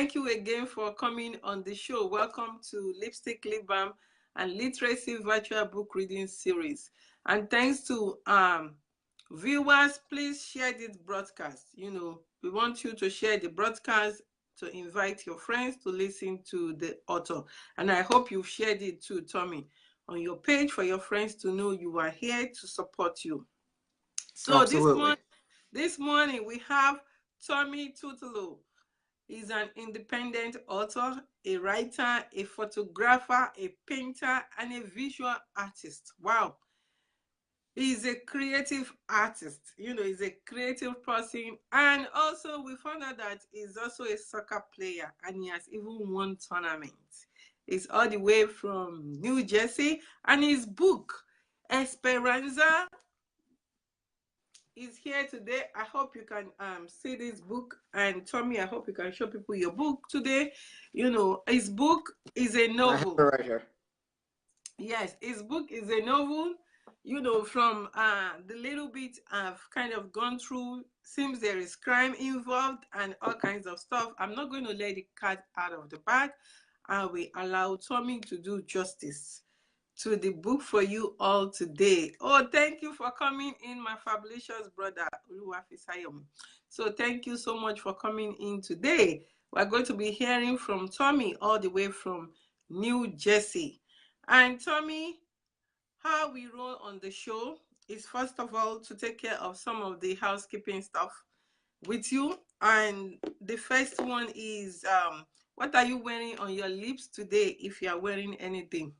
thank you again for coming on the show. Welcome to Lipstick, Lip Balm and Literacy Virtual Book Reading Series. And thanks to viewers, please share this broadcast. You know, we want you to share the broadcast to invite your friends to listen to the author. And I hope you've shared it too, Tommy, on your page for your friends to know you are here to support you. So this morning we have Tommy Tutalo. He's an independent author, a writer, a photographer, a painter, and a visual artist. Wow. He's a creative artist. You know, he's a creative person. And also we found out that he's also a soccer player and he has even won tournaments. He's all the way from New Jersey. And his book, Esperanza, is here today. I hope you can see this book. And Tommy, I hope you can show people your book today. You know, his book is a novel. Right here. Yes, his book is a novel. You know, from the little bit I've kind of gone through, seems there is crime involved and all kinds of stuff. I'm not going to let the cat out of the bag. I will allow Tommy to do justice to the book for you all today. Oh, thank you for coming in, my fabulous brother, Uluwafisayomi. So thank you so much for coming in today. We're going to be hearing from Tommy all the way from New Jersey. And Tommy, how we roll on the show is first of all to take care of some of the housekeeping stuff with you. And the first one is, what are you wearing on your lips today, if you are wearing anything?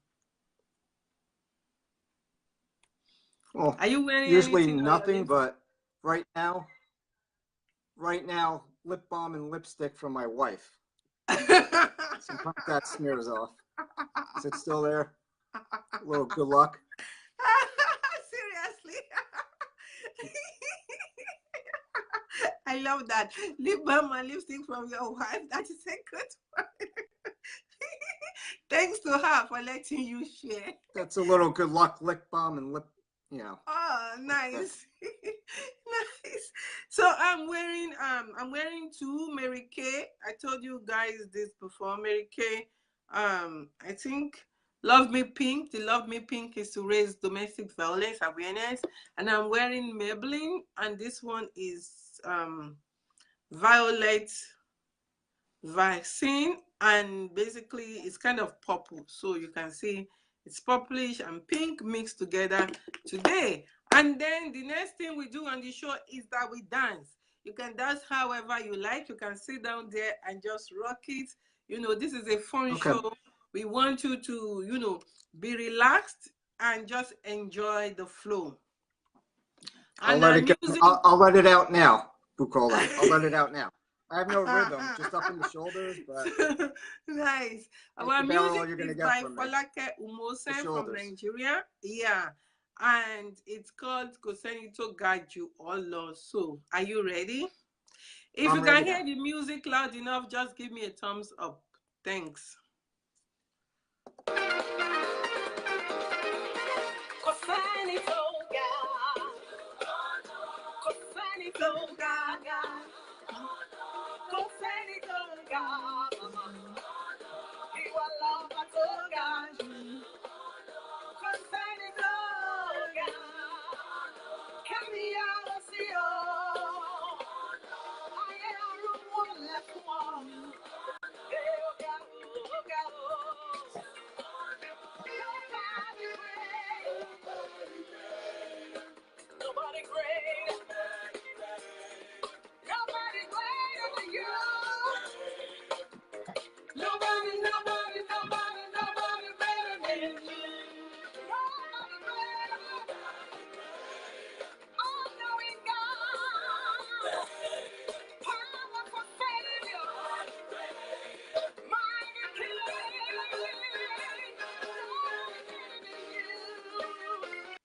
Well, are you wearing usually anything nothing, but right now, lip balm and lipstick from my wife. Sometimes that smears off. Is it still there? A little good luck. Seriously. I love that. Lip balm and lipstick from your wife. That is a good one. Thanks to her for letting you share. That's a little good luck lip balm and lip, you know. Oh, nice. Nice. So I'm wearing two Mary Kay. I told you guys this before. Mary Kay. I think Love Me Pink. The Love Me Pink is to raise domestic violence awareness. And I'm wearing Maybelline, and this one is Violet Vaccine, and basically it's kind of purple. So you can see it's purplish and pink mixed together today. And then the next thing we do on the show is that we dance. You can dance however you like. You can sit down there and just rock it. You know, this is a fun show. We want you to, you know, be relaxed and just enjoy the flow. And I'll let it out now, Bukola. I'll let it out now. I have no rhythm, just up in the shoulders, but nice. Our music is by Folake Umosen from Nigeria. Yeah. And it's called Seni Olo. So are you ready? If you can hear the music loud enough, just give me a thumbs up. Thanks.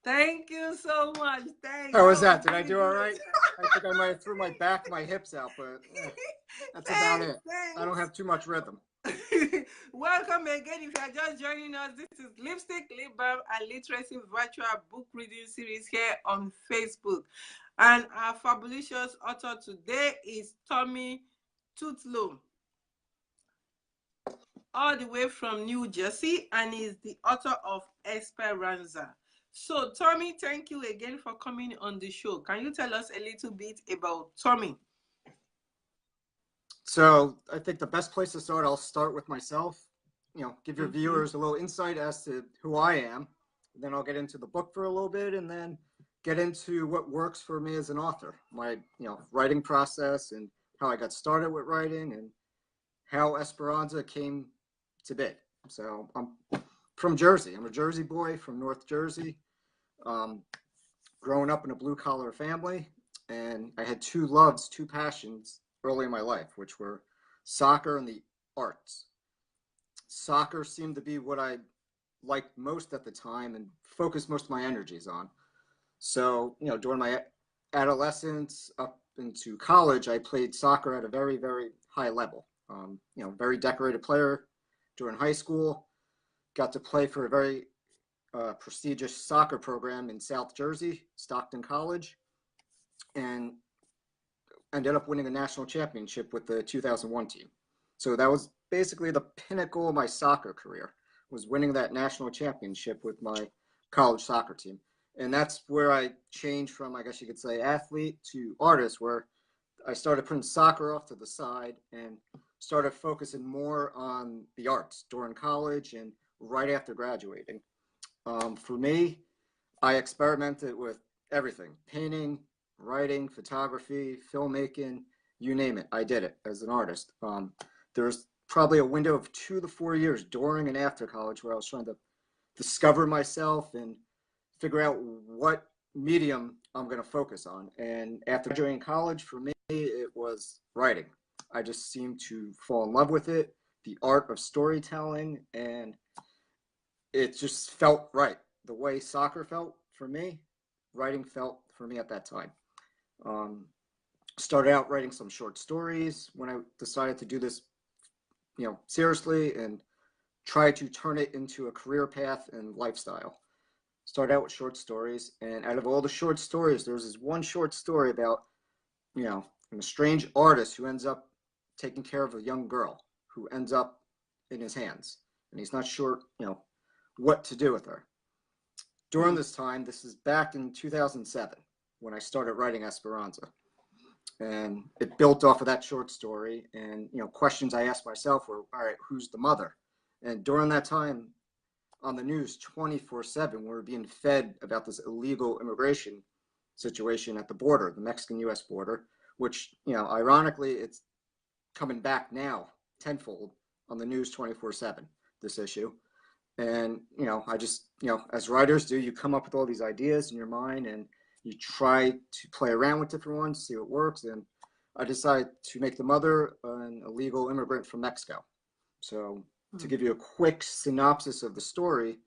Thank you so much. How was that? Did I do all right? I think I might have threw my hips out, but that's about it. Thanks. I don't have too much rhythm. Welcome again. If you are just joining us, this is Lipstick, Lip Balm and Literacy Virtual Book Reading Series here on Facebook. And our fabulous author today is Tommy Tutalo. all the way from New Jersey, and is the author of Esperanza. So, Tommy, thank you again for coming on the show. Can you tell us a little bit about Tommy? So I think the best place to start, I'll start with myself. Give your viewers a little insight as to who I am. Then I'll get into the book for a little bit, and then get into what works for me as an author, my writing process, and how I got started with writing, and how Esperanza came to be. So I'm from Jersey. I'm a Jersey boy from North Jersey. Growing up in a blue-collar family, and I had two loves, two passions early in my life, which were soccer and the arts. Soccer seemed to be what I liked most at the time and focused most of my energies on. So, during my adolescence up into college, I played soccer at a very, very high level. Very decorated player during high school. Got to play for a very prestigious soccer program in South Jersey, Stockton College, and ended up winning a national championship with the 2001 team. So that was basically the pinnacle of my soccer career, was winning that national championship with my college soccer team. And that's where I changed from, I guess you could say, athlete to artist, where I started putting soccer off to the side and started focusing more on the arts during college and right after graduating. For me, I experimented with everything: painting, writing, photography, filmmaking, you name it. I did it as an artist. There's probably a window of 2 to 4 years during and after college where I was trying to discover myself and figure out what medium I'm going to focus on. And after graduating college, for me, it was writing. I just seemed to fall in love with it, the art of storytelling, and it just felt right. The way soccer felt for me, writing felt for me at that time. Started out writing some short stories when I decided to do this, seriously, and try to turn it into a career path and lifestyle. Started out with short stories, and out of all the short stories, there was this one short story about, a strange artist who ends up taking care of a young girl who ends up in his hands, and he's not sure, what to do with her. During this time, this is back in 2007 when I started writing Esperanza. And it built off of that short story. And, questions I asked myself were, all right, who's the mother? And during that time on the news 24/7, we were being fed about this illegal immigration situation at the border, the Mexican-US border, which, ironically, it's coming back now tenfold on the news 24/7, this issue. And, I just, as writers do, you come up with all these ideas in your mind and you try to play around with different ones, see what works. And I decided to make the mother an illegal immigrant from Mexico. So to give you a quick synopsis of the story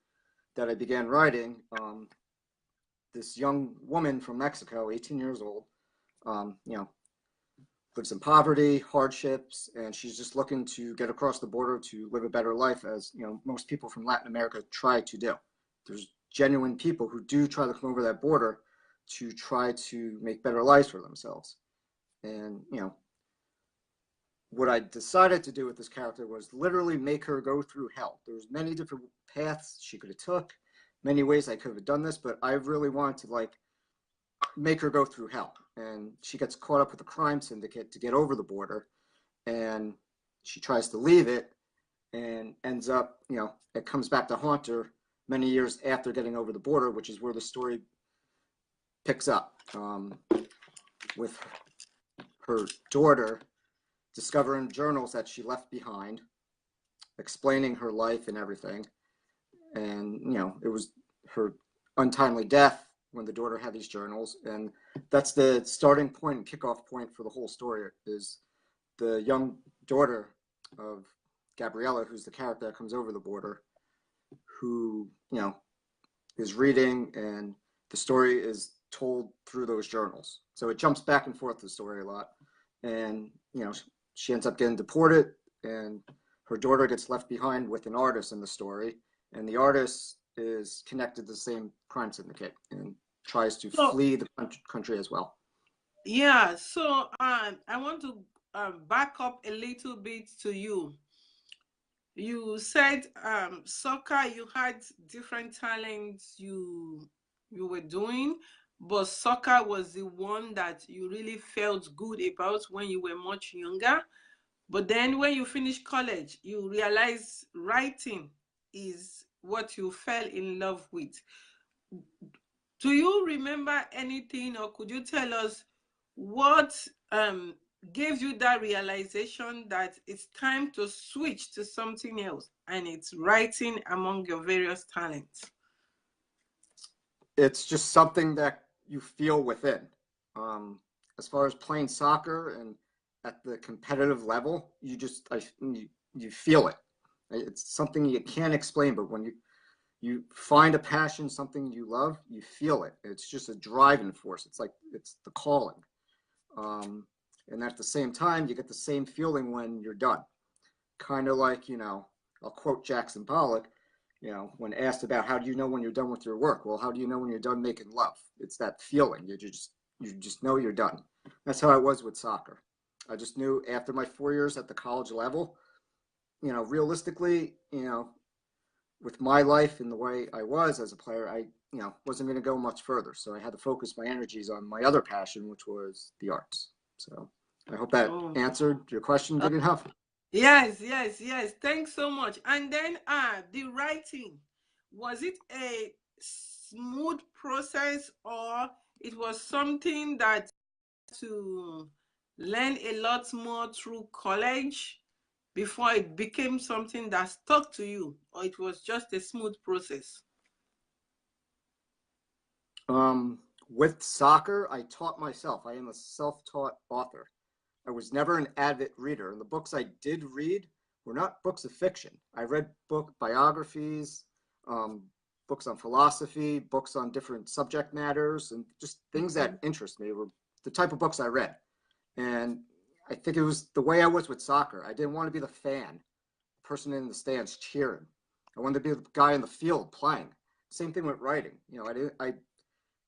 that I began writing, this young woman from Mexico, 18 years old, lives in poverty, hardships, and she's just looking to get across the border to live a better life, as most people from Latin America try to do. There's genuine people who do try to come over that border to try to make better lives for themselves. And what I decided to do with this character was literally make her go through hell. There's many different paths she could have took, many ways I could have done this, but I really wanted to make her go through hell. And she gets caught up with a crime syndicate to get over the border, and she tries to leave it and ends up, it comes back to haunt her many years after getting over the border, which is where the story picks up, with her daughter discovering journals that she left behind, explaining her life and everything. And, it was her untimely death when the daughter had these journals. And that's the starting point and kickoff point for the whole story, is the young daughter of Gabriella, who's the character that comes over the border, who, is reading, and the story is told through those journals. So it jumps back and forth the story a lot. And, she ends up getting deported, and her daughter gets left behind with an artist in the story. And the artist is connected to the same crime syndicate and tries to flee the country as well. Yeah, so I want to back up a little bit to you. you said soccer, you had different talents you were doing, but soccer was the one that you really felt good about when you were much younger. But then when you finish college, you realize writing is what you fell in love with. Do you remember anything, or could you tell us what gave you that realization that it's time to switch to something else, and it's writing among your various talents? It's just something that you feel within. Um, as far as playing soccer and at the competitive level, you feel it. It's something you can't explain, but when you find a passion, something you love, you feel it. It's just a driving force. It's like it's the calling. Um, and at the same time, you get the same feeling when you're done. Kind of like, I'll quote Jackson Pollock, when asked about how do you know when you're done with your work? Well, how do you know when you're done making love? It's that feeling. You just know you're done. That's how I was with soccer. I just knew after my 4 years at the college level, realistically, with my life and the way I was as a player, I wasn't going to go much further. So I had to focus my energies on my other passion, which was the arts. So I hope that Oh, answered your question good enough. yes, yes, yes. Thanks so much. And then the writing, was it a smooth process, or it was something that to learn a lot more through college before it became something that stuck to you, or it was just a smooth process? With soccer, I taught myself. I am a self-taught author. I was never an avid reader, and the books I did read were not books of fiction. I read book biographies, um, books on philosophy, books on different subject matters, and just things that interest me were the type of books I read. And I think it was the way I was with soccer. I didn't want to be the fan, person in the stands cheering. I wanted to be the guy in the field playing. Same thing with writing. I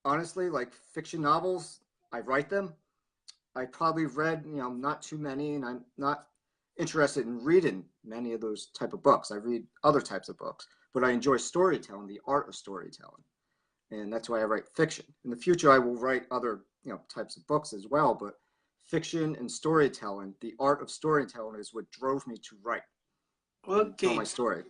honestly, like fiction novels, I write them. I probably read, not too many, and I'm not interested in reading many of those type of books. I read other types of books, but I enjoy storytelling, the art of storytelling, and that's why I write fiction. In the future, I will write other, types of books as well, but fiction and storytelling, the art of storytelling, is what drove me to write and tell my Okay. story.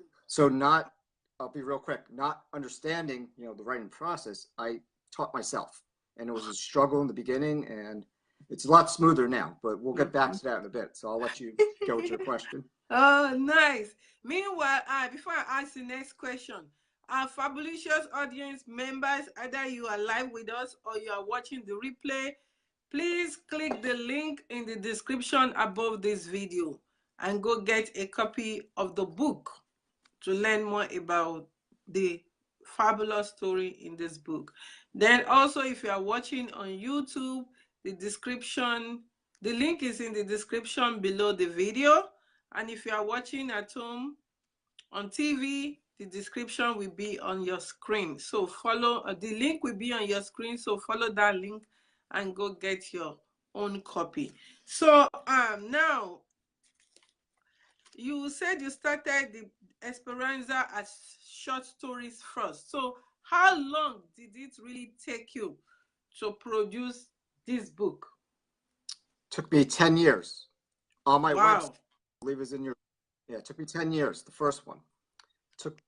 I'll be real quick, not understanding, the writing process, I taught myself. And it was a struggle in the beginning, and it's a lot smoother now, but we'll get back Mhm. to that in a bit. So I'll let you go with your question. Oh, nice. Meanwhile, before I ask the next question, our fabulous audience members, either you are live with us or you are watching the replay, please click the link in the description above this video and go get a copy of the book to learn more about the fabulous story in this book. Then also, if you are watching on YouTube, the link is in the description below the video. And if you are watching at home on TV, the description will be on your screen. So the link will be on your screen. So follow that link and go get your own copy. So now, you said you started the Esperanza as short stories first. So how long did it really take you to produce this book? Took me 10 years. On my website, Wow. I believe is in your, yeah, it took me 10 years, the first one. Took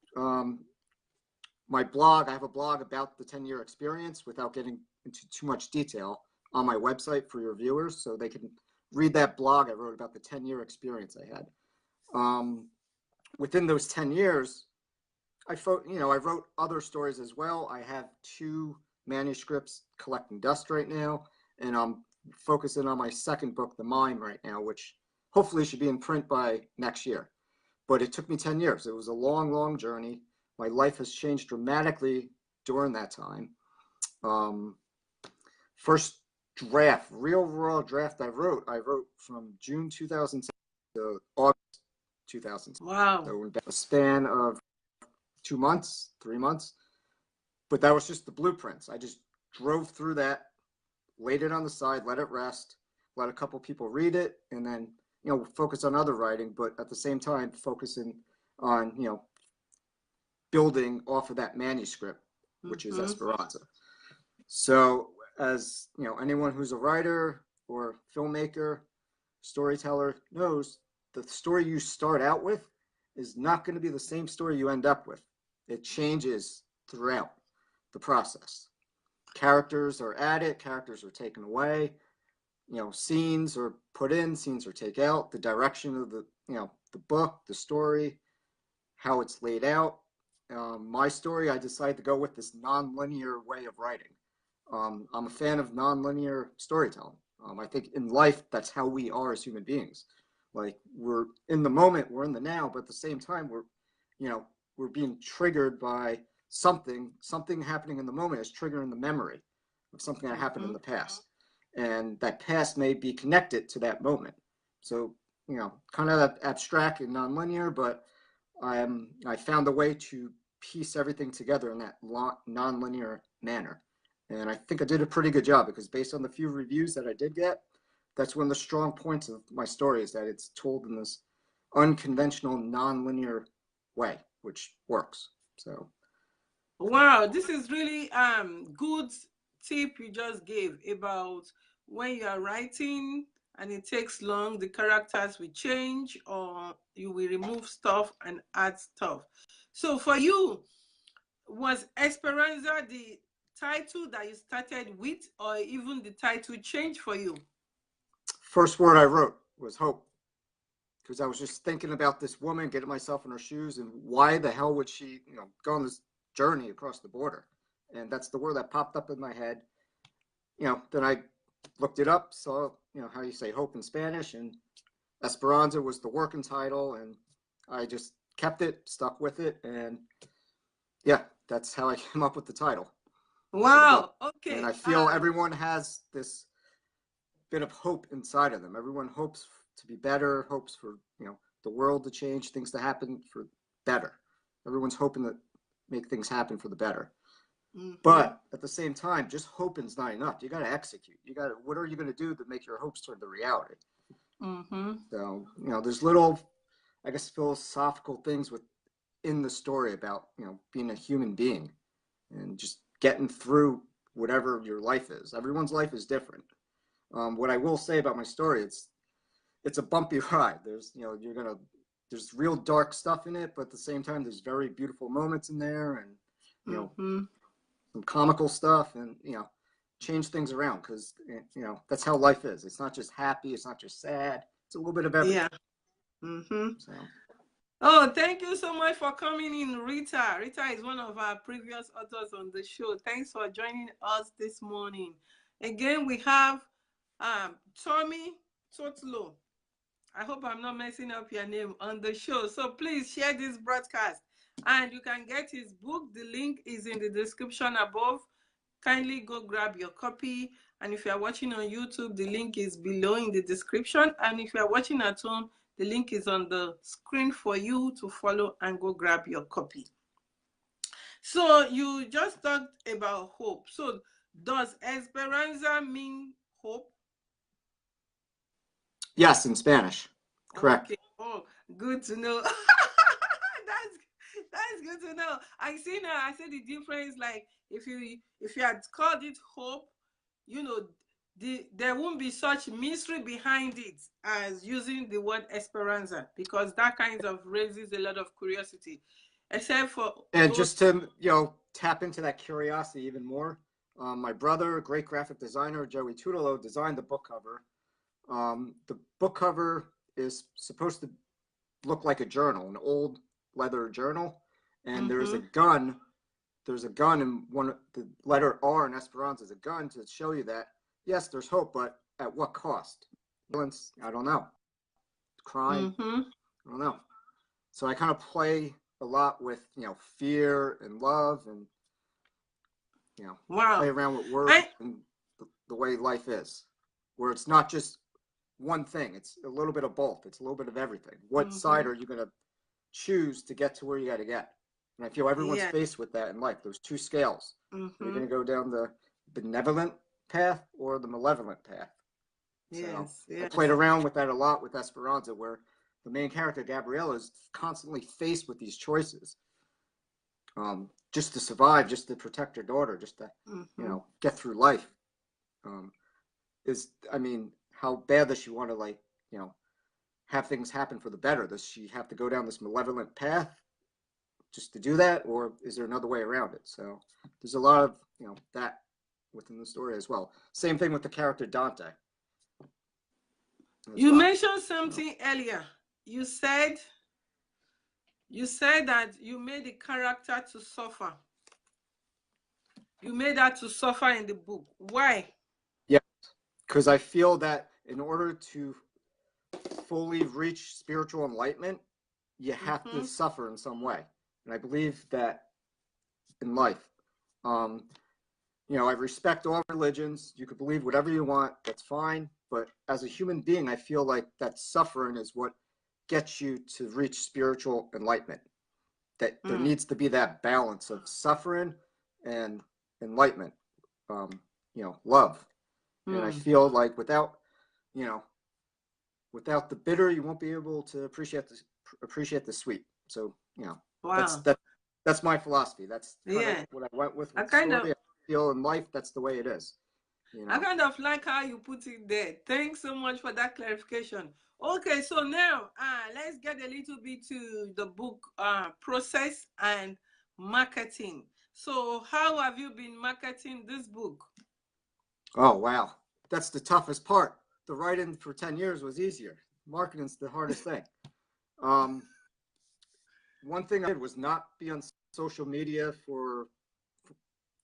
my blog, I have a blog about the 10-year experience without getting into too much detail on my website for your viewers, so they can read that blog I wrote about the 10-year experience I had. Within those 10 years, I wrote other stories as well. I have 2 manuscripts collecting dust right now, and I'm focusing on my second book, The Mime, right now, which hopefully should be in print by next year. But it took me 10 years. It was a long, long journey. My life has changed dramatically during that time. First draft, real raw draft I wrote from June 2007 to August 2007. Wow. So in a span of 2 months, 3 months. But that was just the blueprints. I just drove through that, laid it on the side, let it rest, let a couple people read it, and then focus on other writing. But at the same time, focusing on, building off of that manuscript, which is Esperanza. So as, anyone who's a writer or filmmaker, storyteller knows, the story you start out with is not going to be the same story you end up with. It changes throughout the process. Characters are added, characters are taken away, scenes are put in, scenes are taken out, the direction of the, the book, the story, how it's laid out. My story, I decided to go with this non-linear way of writing. I'm a fan of non-linear storytelling. I think in life, that's how we are as human beings. Like, we're in the moment, we're in the now, but at the same time, we're being triggered by something happening in the moment is triggering the memory of something that happened in the past. And that past may be connected to that moment. So, kind of abstract and nonlinear, but I found a way to piece everything together in that nonlinear manner. And I think I did a pretty good job, because based on the few reviews that I did get, that's one of the strong points of my story, is that it's told in this unconventional, nonlinear way, which works. So, wow, this is really good tip you just gave about when you are writing and it takes long, the characters will change, or you will remove stuff and add stuff. So for you, was Esperanza the title that you started with, or even the title changed for you? First word I wrote was hope, because I was just thinking about this woman, getting myself in her shoes, and why the hell would she, go on this journey across the border? And that's the word that popped up in my head. Then I looked it up, saw, how you say hope in Spanish, and Esperanza was the working title, and I just kept it, stuck with it, and yeah, that's how I came up with the title. Wow, okay. And I feel everyone has this bit of hope inside of them. Everyone hopes to be better, hopes for, the world to change, things to happen for better. Everyone's hoping to make things happen for the better. But at the same time, just hoping's not enough. You got to execute. What are you going to do to make your hopes turn to reality? So, there's little, I guess, philosophical things within the story about, being a human being and just getting through whatever your life is. Everyone's life is different. What I will say about my story, it's a bumpy ride. There's, there's real dark stuff in it, but at the same time, there's very beautiful moments in there, and, some comical stuff, and, change things around, because, that's how life is. It's not just happy. It's not just sad. It's a little bit of everything. Yeah. So. Oh, thank you so much for coming in, Rita. Rita is one of our previous authors on the show. Thanks for joining us this morning. Again, we have Tommy Tutalo. I hope I'm not messing up your name on the show. So please share this broadcast. And you can get his book. The link is in the description above. Kindly go grab your copy. And if you are watching on YouTube, the link is below in the description. And if you are watching at home, the link is on the screen for you to follow and go grab your copy. So you just talked about hope. So does Esperanza mean hope? Yes, in Spanish. Correct. Okay. Oh, good to know. That's good to know. I see now. I see the difference. Like if you had called it hope, there won't be such mystery behind it as using the word Esperanza, because that kind of raises a lot of curiosity. Except for just to tap into that curiosity even more, my brother, a great graphic designer, Joey Tutalo, designed the book cover. The book cover is supposed to look like a journal, an old leather journal, and there's a gun. There's a gun, and the letter R in Esperanza is a gun to show you that yes, there's hope, but at what cost? Violence? I don't know. Crime? I don't know. So I kind of play a lot with fear and love, and play around with words and the way life is, where it's not just one thing. It's a little bit of both. It's a little bit of everything. What side are you going to choose to get to where you got to get? And I feel everyone's faced with that in life. Those two scales. You're going to go down the benevolent path or the malevolent path. So I played around with that a lot with Esperanza, where the main character, Gabriella, is constantly faced with these choices, just to survive, just to protect her daughter, just to, you know, get through life. I mean, how bad does she want to, like, you know, have things happen for the better? Does she have to go down this malevolent path just to do that, or is there another way around it? So there's a lot of, you know, that within the story as well. Same thing with the character Dante. You mentioned something earlier. You said that you made the character to suffer. You made that to suffer in the book. Why? Yeah, because I feel that in order to fully reach spiritual enlightenment, you have to suffer in some way. And I believe that in life. You know, I respect all religions. You could believe whatever you want. That's fine. But as a human being, I feel like that suffering is what gets you to reach spiritual enlightenment. That there needs to be that balance of suffering and enlightenment, you know, love. And I feel like without, you know, without the bitter, you won't be able to appreciate the sweet. So, you know, that's my philosophy. That's kind of what I went with the story. I feel in life, that's the way it is. You know? I kind of like how you put it there. Thanks so much for that clarification. Okay, so now let's get a little bit to the book process and marketing. So how have you been marketing this book? Oh, wow. That's the toughest part. The writing for 10 years was easier. Marketing's the hardest thing. One thing I did was not be on social media for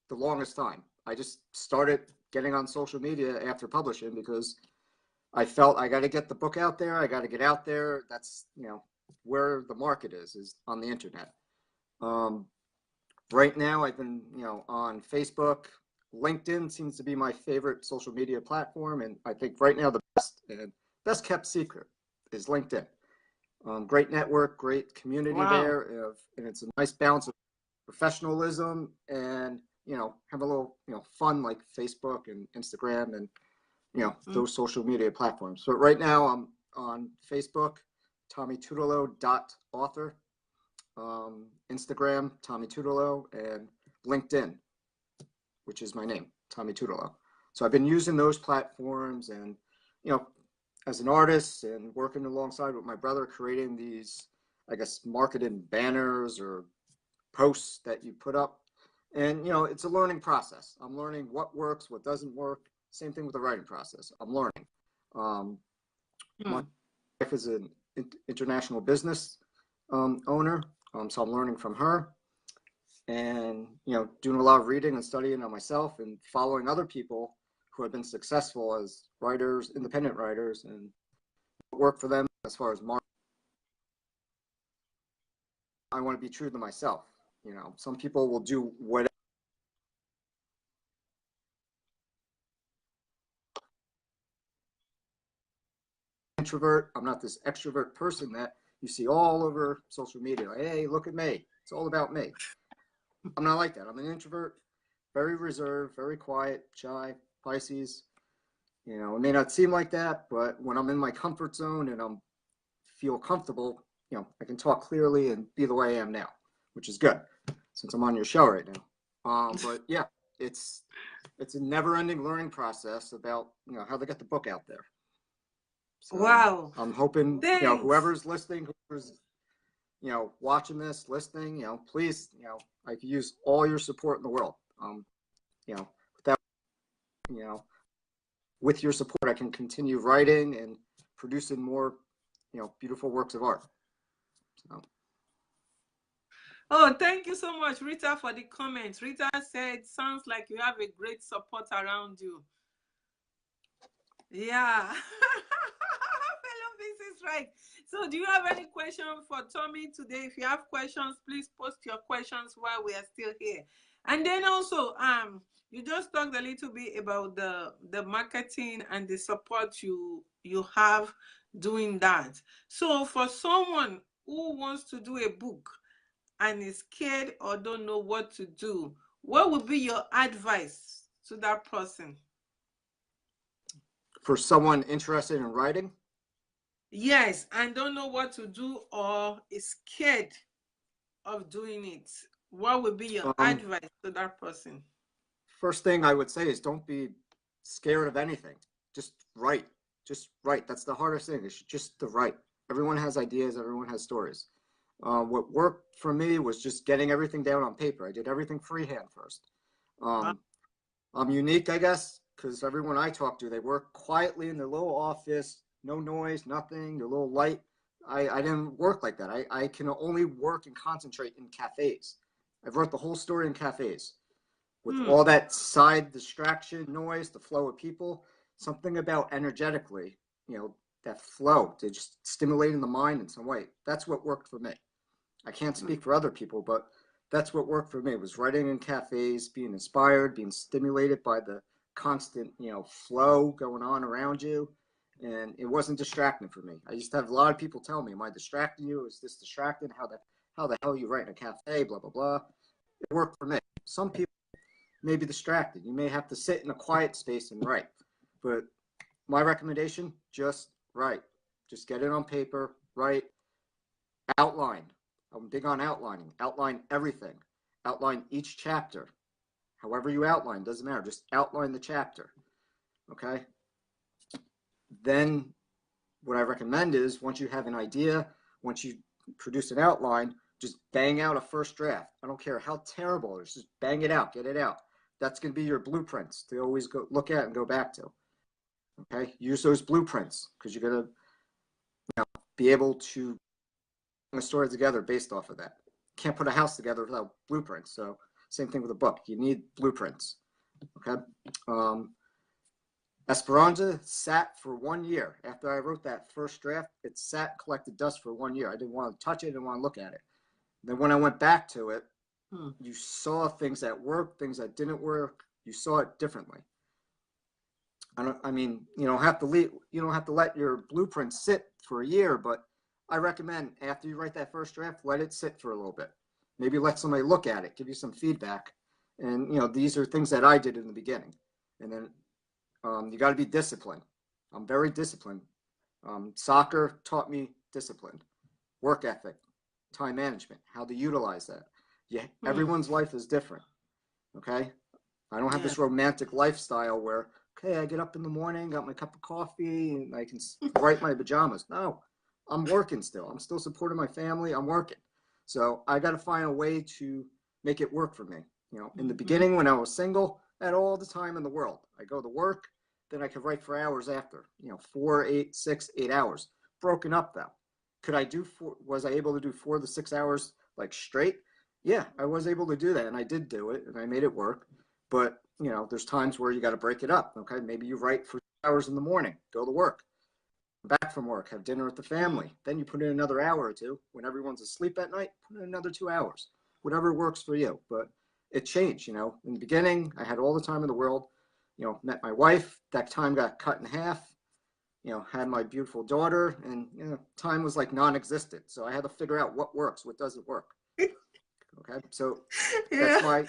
the longest time. I just started getting on social media after publishing because I felt I got to get the book out there. I got to get out there. That's, you know, where the market is on the internet. Right now, I've been, you know, on Facebook. LinkedIn seems to be my favorite social media platform. And I think right now the best kept secret is LinkedIn. Great network, great community there. And it's a nice balance of professionalism and, you know, have a little, you know, fun like Facebook and Instagram and, you know, those social media platforms. But right now I'm on Facebook, tommytutalo.author, Instagram, Tommy Tutalo, and LinkedIn, which is my name, Tommy Tutalo. So I've been using those platforms and, you know, as an artist and working alongside with my brother, creating these, I guess, marketing banners or posts that you put up. And, you know, it's a learning process. I'm learning what works, what doesn't work. Same thing with the writing process. I'm learning. My wife is an international business owner, so I'm learning from her. And, you know, doing a lot of reading and studying on myself and following other people who have been successful as writers, independent writers, and work for them as far as marketing. I want to be true to myself. You know, some people will do whatever. Introvert. I'm not this extrovert person that you see all over social media. Like, hey, look at me. It's all about me. I'm not like that. I'm an introvert, very reserved, very quiet, shy, Pisces. You know, it may not seem like that, but when I'm in my comfort zone and I'm feel comfortable, you know, I can talk clearly and be the way I am now, which is good since I'm on your show right now. But yeah, it's a never-ending learning process about, you know, how to get the book out there. So wow. I'm hoping, you know, whoever's listening, whoever's, you know, watching this, listening, you know, please, you know, I could use all your support in the world. You know, without, you know, with your support, I can continue writing and producing more, you know, beautiful works of art. So. Oh, thank you so much, Rita, for the comments. Rita said, sounds like you have a great support around you. Yeah. Fellow Mrs. Right. So do you have any question for Tommy today? If you have questions, please post your questions while we are still here. And then also, you just talked a little bit about the marketing and the support you have doing that. So for someone who wants to do a book and is scared or don't know what to do, what would be your advice to that person? For someone interested in writing? Yes, and don't know what to do or is scared of doing it. What would be your Um, advice to that person? First thing I would say is don't be scared of anything. Just write. Just write. That's the hardest thing. It's just to write. Everyone has ideas. Everyone has stories. What worked for me was just getting everything down on paper. I did everything freehand first. Wow. Um, I'm unique, I guess, because everyone I talk to, they work quietly in their little office, no noise, nothing, their little light. I didn't work like that. I can only work and concentrate in cafes. I've wrote the whole story in cafes with Hmm. all that side distraction, noise, the flow of people, something about energetically, that flow to just stimulating the mind in some way. That's what worked for me. I can't speak for other people, but that's what worked for me was writing in cafes, being inspired, being stimulated by the constant, flow going on around you. And it wasn't distracting for me. I used to have a lot of people tell me, am I distracting you? Is this distracting? How the hell are you writing a cafe? Blah, blah, blah. It worked for me. Some people may be distracted. You may have to sit in a quiet space and write. But my recommendation, just write. Just get it on paper, write, outline. I'm big on outlining. Outline everything. Outline each chapter. However you outline, doesn't matter. Just outline the chapter. Okay? Then what I recommend is once you have an idea, once you produce an outline, just bang out a first draft. I don't care how terrible it is, just bang it out, get it out. That's going to be your blueprints to always go look at and go back to. Okay, use those blueprints because you're going to be able to put a story together based off of that. Can't put a house together without blueprints. So same thing with a book. You need blueprints. Okay. Esperanza sat for 1 year. After I wrote that first draft, it sat, collected dust for 1 year. I didn't want to touch it, I didn't want to look at it. Then when I went back to it, Hmm. you saw things that worked, things that didn't work. You saw it differently. I mean, you don't have to let your blueprint sit for a year, but I recommend after you write that first draft, let it sit for a little bit. Maybe let somebody look at it, give you some feedback. And, these are things that I did in the beginning. And then you got to be disciplined. I'm very disciplined. Soccer taught me discipline, work ethic, time management, how to utilize that. Yeah, Hmm. everyone's life is different. Okay, I don't have Yeah. this romantic lifestyle where okay, I get up in the morning, got my cup of coffee, and I can write my pajamas. No, I'm working still. I'm still supporting my family. I'm working, so I got to find a way to make it work for me. In the Mm-hmm. beginning when I was single, I had all the time in the world. I go to work, then I could write for hours after. 4, 8, 6, 8 hours. Broken up though. Could I do four? Was I able to do 4 to 6 hours like straight? Yeah, I was able to do that, and I did do it, and I made it work. But there's times where you got to break it up. Okay, maybe you write for 2 hours in the morning, go to work, back from work, have dinner with the Hmm. family. Then you put in another hour or two. When everyone's asleep at night, put in another 2 hours. Whatever works for you. But it changed. In the beginning, I had all the time in the world. Met my wife. That time got cut in half. Had my beautiful daughter, and time was like non-existent. So I had to figure out what works, what doesn't work. Okay, so Yeah. that's my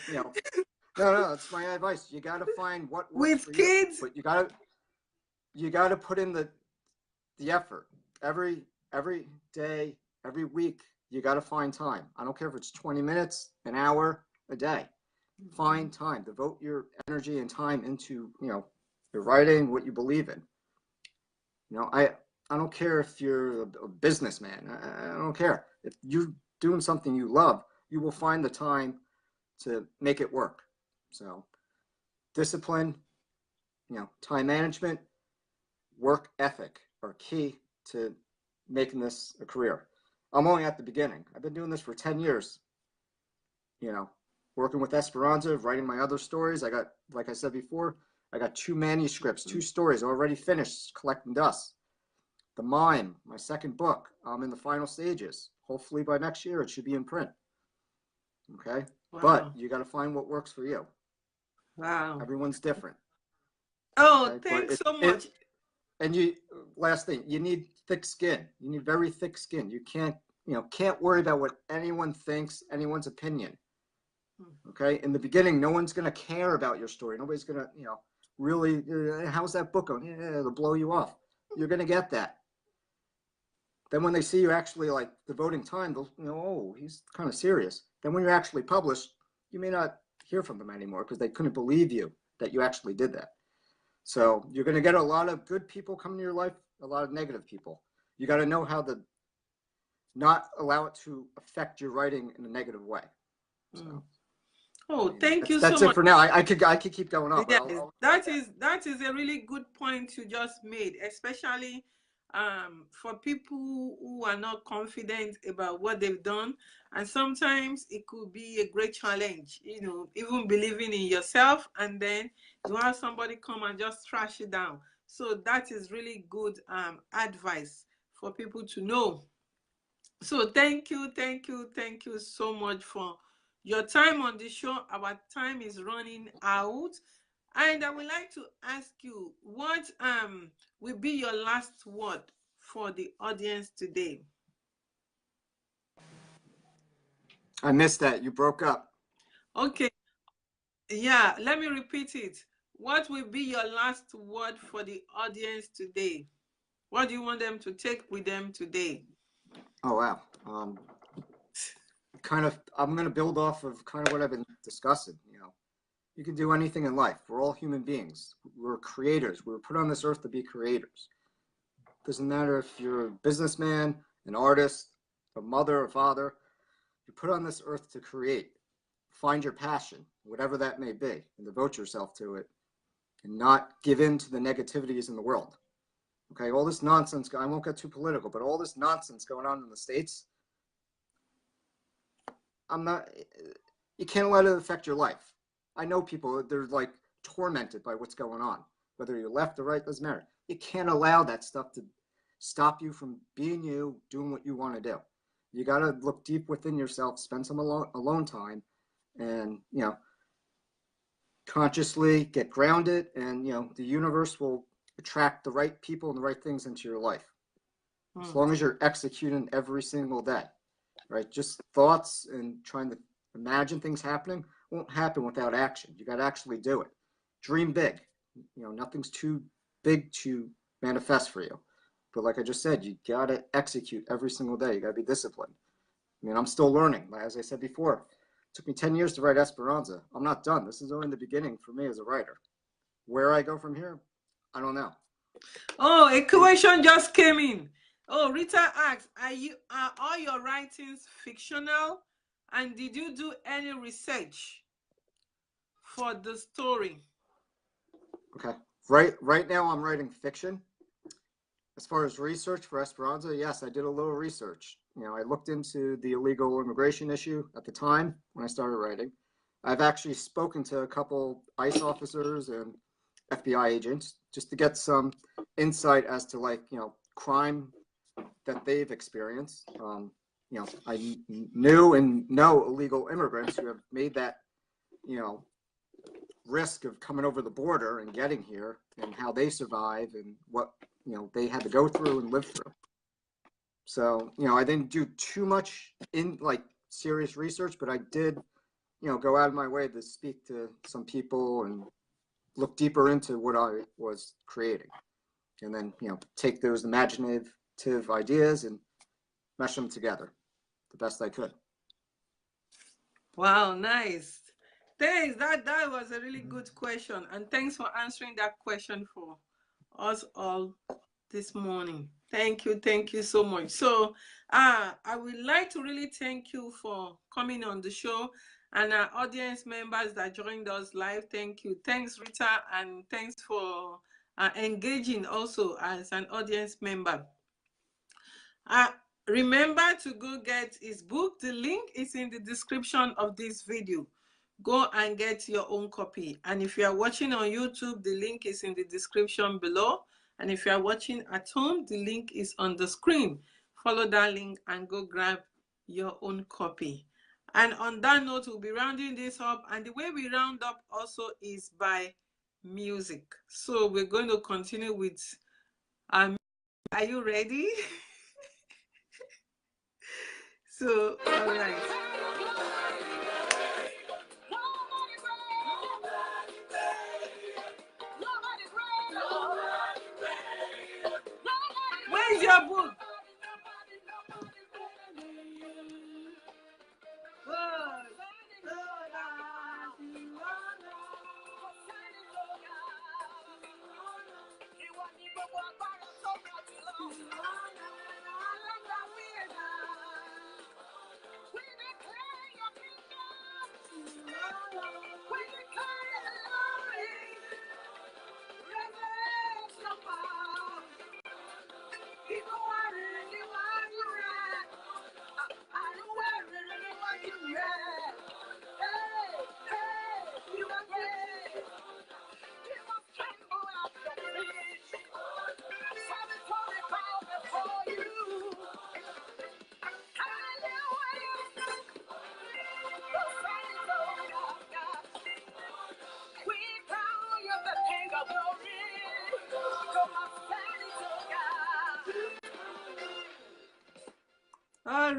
no, it's my advice. You got to find what works With for you, kids. but you got to put in the effort every day, every week. You got to find time. I don't care if it's 20 minutes, an hour, a day. Find time. Devote your energy and time into your writing, what you believe in. I don't care if you're a businessman. I don't care if you're doing something you love. You will find the time to make it work. So discipline, time management, work ethic are key to making this a career. I'm only at the beginning. I've been doing this for 10 years, you know, working with Esperanza, writing my other stories. I got, like I said before, I got 2 manuscripts, 2 stories already finished collecting dust. The Mime, my second book, I'm in the final stages. Hopefully by next year it should be in print. Okay. But Wow. you got to find what works for you. Wow. Everyone's different. Oh, Okay. But thanks it, so it, much. and you, last thing, you need thick skin. You need very thick skin. You can't worry about what anyone thinks, anyone's opinion. Okay. In the beginning, no one's going to care about your story. Nobody's going to, really, how's that book going? Yeah, it'll blow you off. You're going to get that. Then when they see you actually like devoting time, they'll, you know, oh, he's kind of serious. Then when you actually publish, you may not hear from them anymore because they couldn't believe you that you actually did that. So you're going to get a lot of good people coming to your life, a lot of negative people. You got to know how to not allow it to affect your writing in a negative way. So, oh, thank you so that's much. it for now. I could keep going on. Yes, that is a really good point you just made, especially for people who are not confident about what they've done, and sometimes it could be a great challenge, you know, even believing in yourself, and then you have somebody come and just trash it down. So that is really good advice for people to know. So thank you, thank you, thank you so much for your time on the show. Our time is running out. And I would like to ask you, what will be your last word for the audience today? I missed that. You broke up. Okay, yeah, let me repeat it. What will be your last word for the audience today? What do you want them to take with them today? Oh, wow. I'm going to build off of kind of what I've been discussing. You know, you can do anything in life. We're all human beings. We're creators. We were put on this earth to be creators. Doesn't matter if you're a businessman, an artist, a mother, a father. You're put on this earth to create. Find your passion, whatever that may be, and devote yourself to it, and not give in to the negativities in the world. Okay, all this nonsense, I won't get too political, but all this nonsense going on in the States, you can't let it affect your life. I know people, they're like tormented by what's going on. Whether you're left or right, doesn't matter. You can't allow that stuff to stop you from being you, doing what you want to do. You got to look deep within yourself, spend some alone time, and, you know, consciously get grounded, and, you know, the universe will attract the right people and the right things into your life. As long as you're executing every single day, right? Just thoughts and trying to imagine things happening won't happen without action. You got to actually do it. Dream big. You know, nothing's too big to manifest for you. But like I just said, you got to execute every single day. You got to be disciplined. I mean, I'm still learning. As I said before, it took me 10 years to write Esperanza. I'm not done. This is only the beginning for me as a writer. Where I go from here, I don't know. Oh, a question just came in. Oh, Rita asks, are all your writings fictional? And did you do any research for the story? Okay. Right now I'm writing fiction. As far as research for Esperanza, yes, I did a little research. You know, I looked into the illegal immigration issue at the time when I started writing. I've actually spoken to a couple ICE officers and FBI agents just to get some insight as to, like, you know, crime that they've experienced. You know, I knew and know illegal immigrants who have made that, you know, risk of coming over the border and getting here, and how they survive and what, you know, they had to go through and live through. So, you know, I didn't do too much in like serious research, but I did, you know, go out of my way to speak to some people and look deeper into what I was creating, and then, you know, take those imaginative ideas and mesh them together the best I could. Wow, nice. Thanks. That was a really good question. And thanks for answering that question for us all this morning. Thank you so much. So I would like to really thank you for coming on the show, and our audience members that joined us live. Thank you. Thanks, Rita, and thanks for engaging also as an audience member. Uh, Remember to go get his book. The link is in the description of this video. Go and get your own copy. And if you are watching on YouTube, the link is in the description below. And if you are watching at home, the link is on the screen. Follow that link and go grab your own copy. And on that note, we'll be rounding this up. And the way we round up also is by music. So we're going to continue with are you ready? So, all right. Where's your book?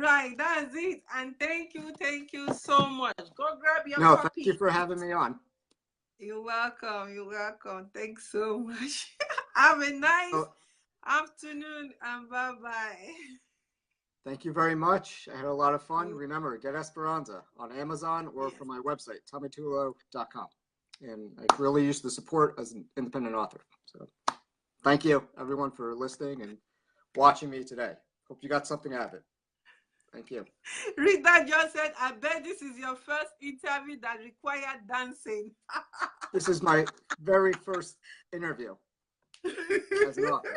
right, that's it. And thank you so much. Go grab your No, thank copy. you for having me on. You're welcome. You're welcome. Thanks so much. Have a nice Oh, afternoon and bye bye. thank you very much. I had a lot of fun. You, Remember, get Esperanza on Amazon or yes. from my website, tommytualo.com. And I really use the support as an independent author. So thank you, everyone, for listening and watching me today. Hope you got something out of it. Thank you. Rita just said, I bet this is your first interview that required dancing. This is my very first interview as an author.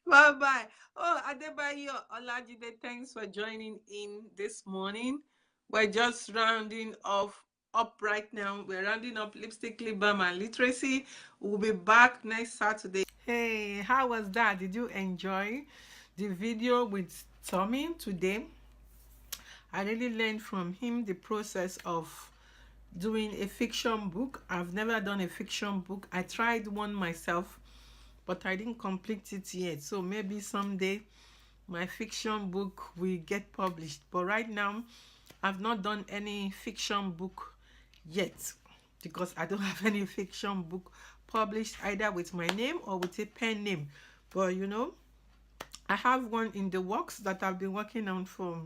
Bye bye. Oh, Adebayo Olajide, thanks for joining in this morning. We're just rounding off up right now. We're rounding up Lipstick, Lip Balm and Literacy. We'll be back next Saturday. Hey, how was that? Did you enjoy the video with Tommy today? I really learned from him the process of doing a fiction book. I've never done a fiction book. I tried one myself, but I didn't complete it yet. So maybe someday my fiction book will get published. But right now, I've not done any fiction book yet because I don't have any fiction book published either with my name or with a pen name. But you know, I have one in the works that I've been working on for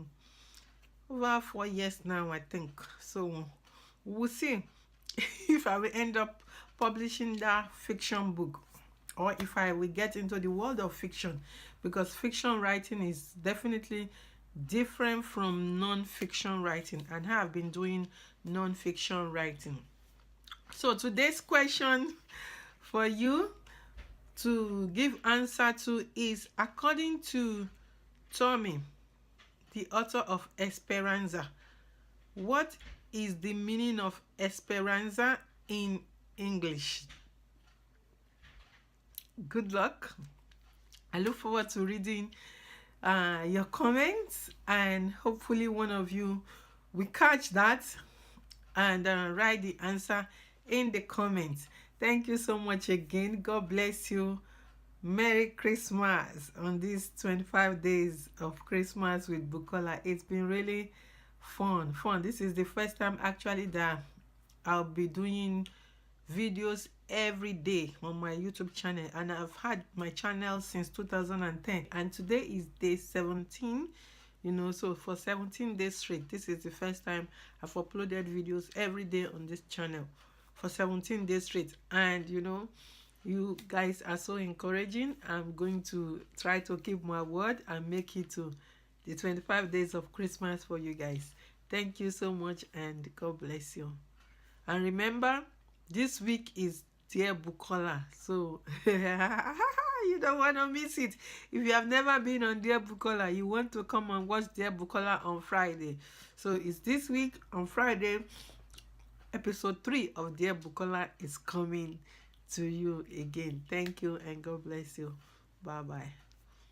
over 4 years now, I think. So we'll see if I will end up publishing that fiction book or if I will get into the world of fiction, because fiction writing is definitely different from non-fiction writing, and I have been doing non-fiction writing. So today's question for you to give answer to is, according to Tommy, the author of Esperanza, what is the meaning of Esperanza in English? Good luck. I look forward to reading your comments, and hopefully one of you will catch that and write the answer in the comments. Thank you so much again. God bless you. Merry Christmas on these 25 days of Christmas with Bukola. It's been really fun. This is the first time actually that I'll be doing videos every day on my YouTube channel, and I've had my channel since 2010, and today is day 17. You know, so for 17 days straight, this is the first time I've uploaded videos every day on this channel for 17 days straight. And you know, you guys are so encouraging. I'm going to try to keep my word and make it to the 25 days of Christmas for you guys. Thank you so much, and God bless you. And remember, this week is Dear Bukola, so you don't want to miss it. If you have never been on Dear Bukola, you want to come and watch Dear Bukola on Friday. So it's this week on Friday. Episode 3 of Dear Bukola is coming to you again. Thank you, and God bless you. Bye bye.